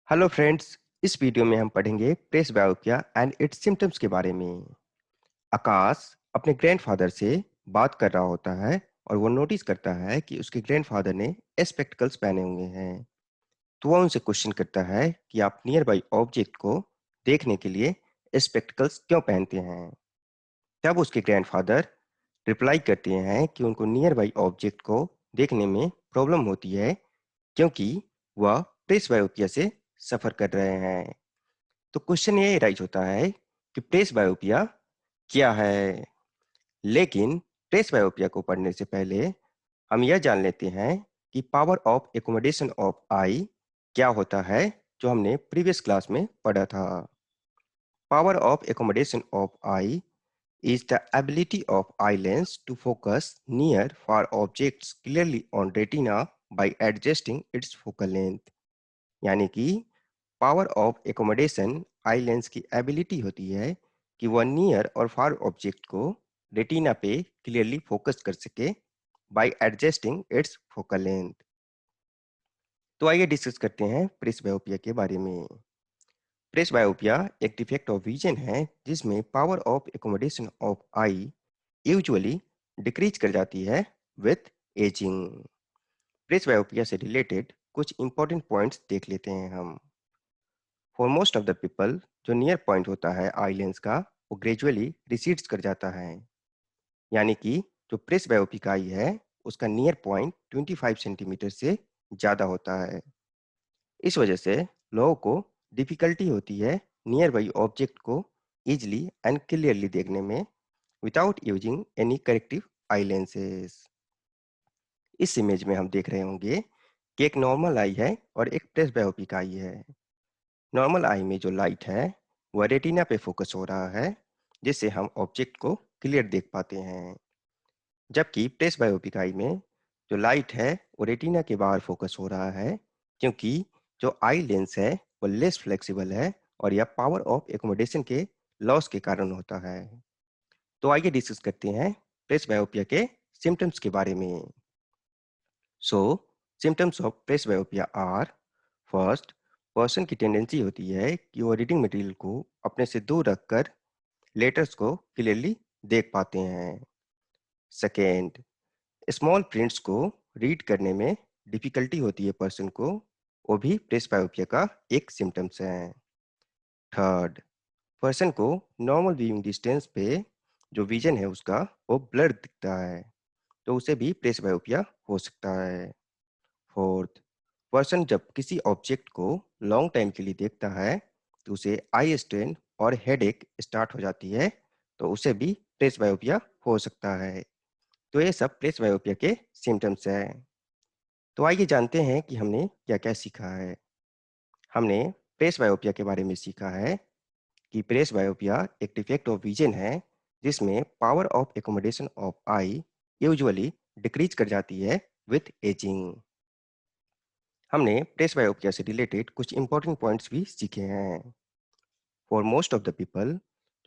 Hello friends, इस video में हम पढ़ेंगे प्रेस बायोपिया एंड इट्स सिम्टम्स के बारे में। आकाश अपने ग्रैंडफादर से बात कर रहा होता है और वो नोटिस करता है कि उसके ग्रैंडफादर ने स्पेक्टिकल्स पहने हुए हैं। तो वह उनसे क्वेश्चन करता है कि आप नियर बाई ऑब्जेक्ट को देखने के लिए स्पेक्टिकल्स क्यों पहनते हैं। तब उसके ग्रैंडफादर रिप्लाई करते हैं कि उनको नियर बाई ऑब्जेक्ट को देखने में प्रॉब्लम होती है क्योंकि वह प्रेस बायोपिया से सफ़र कर रहे हैं। तो क्वेश्चन ये राइज होता है कि प्रेस बायोपिया क्या है। लेकिन प्रेस बायोपिया को पढ़ने से पहले हम यह जान लेते हैं कि पावर ऑफ एकोमोडेशन ऑफ आई क्या होता है, जो हमने प्रीवियस क्लास में पढ़ा था। Power of accommodation of I is the ability of eye lens to focus near far objects clearly on retina by adjusting its focal length। यानी कि power of accommodation eye lens की ability होती है कि वह नियर और फार object को retina पे क्लियरली फोकस कर सके bye adjusting it's focal length. तो आइए डिस्कस करते हैं प्रेस बायोपिया के बारे में। प्रेस बायोपिया एक डिफेक्ट ऑफ विजन है जिसमें power of accommodation of I usually decrease कर जाती है विथ एजिंग। प्रेस बायोपिया से रिलेटेड कुछ इंपॉर्टेंट पॉइंट्स देख लेते हैं हम। For most of the people जो नियर पॉइंट होता है आई लेंस का वो ग्रेजुअली रिसीड्स कर जाता है। यानी कि जो प्रेस बायोपिक आई है उसका नियर पॉइंट 25 सेंटीमीटर से ज़्यादा होता है। इस वजह से लोगों को डिफिकल्टी होती है नियर बाई ऑब्जेक्ट को ईजिली एंड क्लियरली देखने में विदाउट यूजिंग एनी करेक्टिव आई लेंसेज। इस इमेज में हम देख रहे होंगे कि एक नॉर्मल आई है और एक प्रेस बायोपिक आई है। नॉर्मल आई में जो लाइट है वह रेटिना पे फोकस हो रहा है जिससे हम ऑब्जेक्ट को क्लियर देख पाते हैं। जबकि प्रेस बायोपिक आई में जो लाइट है वो रेटिना के बाहर फोकस हो रहा है क्योंकि जो आई लेंस है वो लेस फ्लेक्सिबल है और यह पावर ऑफ एकोमोडेशन के लॉस के कारण होता है। तो आइए डिस्कस करते हैं प्रेस बायोपिया के सिम्टम्स के बारे में। So symptoms of presbyopia are, first, person की टेंडेंसी होती है कि वो रीडिंग मटेरियल को अपने से दूर रखकर लेटर्स को क्लियरली देख पाते हैं। सेकेंड, स्मॉल प्रिंट्स को रीड करने में डिफिकल्टी होती है पर्सन को, वो भी प्रेस बायोपिया का एक सिम्टम्स है। थर्ड, पर्सन को नॉर्मल व्यूइंग डिस्टेंस पे जो विजन है उसका वो ब्लर दिखता है, तो उसे भी प्रेस बायोपिया हो सकता है। फोर्थ, पर्सन जब किसी ऑब्जेक्ट को लॉन्ग टाइम के लिए देखता है तो उसे आई स्ट्रेन और हेडेक स्टार्ट हो जाती है, तो उसे भी प्रेस बायोपिया हो सकता है। तो ये सब प्रेस बायोपिया के सिम्टम्स हैं। तो आइए जानते हैं कि हमने क्या-क्या सीखा है। हमने प्रेस बायोपिया के बारे में सीखा है कि प्रेस बायोपिया एक डिफेक्ट ऑफ विजन है जिसमें power of accommodation of I usually decrease कर जाती है विथ एजिंग। हमने प्रेस बायोपिया से रिलेटेड कुछ इंपॉर्टेंट पॉइंट्स भी सीखे हैं। For most of the people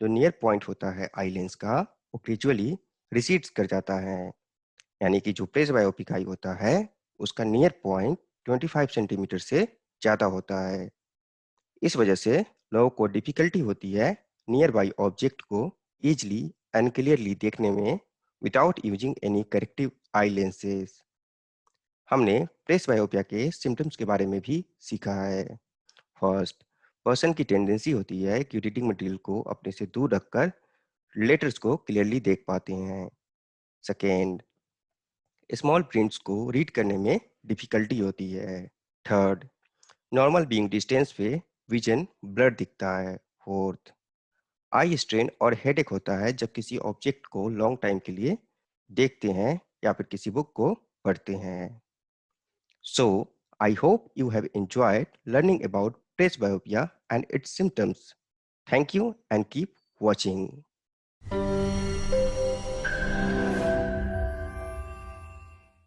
जो नियर पॉइंट होता है आई लेंस का वो ग्रेजुअली रिसीड्स कर जाता है। यानी कि जो प्रेस बायोपिक आई होता है उसका नियर पॉइंट 25 सेंटीमीटर से ज़्यादा होता है। इस वजह से लोगों को डिफिकल्टी होती है नियर बाई ऑब्जेक्ट को ईजिली एंड क्लियरली देखने में विदाउट यूजिंग एनी करेक्टिव आई लेंसेज। हमने प्रेस बायोपिया के सिम्टम्स के बारे में भी सीखा है। फर्स्ट, पर्सन की टेंडेंसी होती है कि रीडिंग मटेरियल को अपने से दूर रखकर लेटर्स को क्लियरली देख पाते हैं। सेकेंड, स्मॉल प्रिंट्स को रीड करने में डिफिकल्टी होती है। थर्ड, नॉर्मल बीइंग डिस्टेंस पे विजन ब्लर दिखता है। फोर्थ, आई स्ट्रेन और हेडेक होता है जब किसी ऑब्जेक्ट को लॉन्ग टाइम के लिए देखते हैं या फिर किसी बुक को पढ़ते हैं। So, I hope you have enjoyed learning about presbyopia and its symptoms. Thank you and keep watching.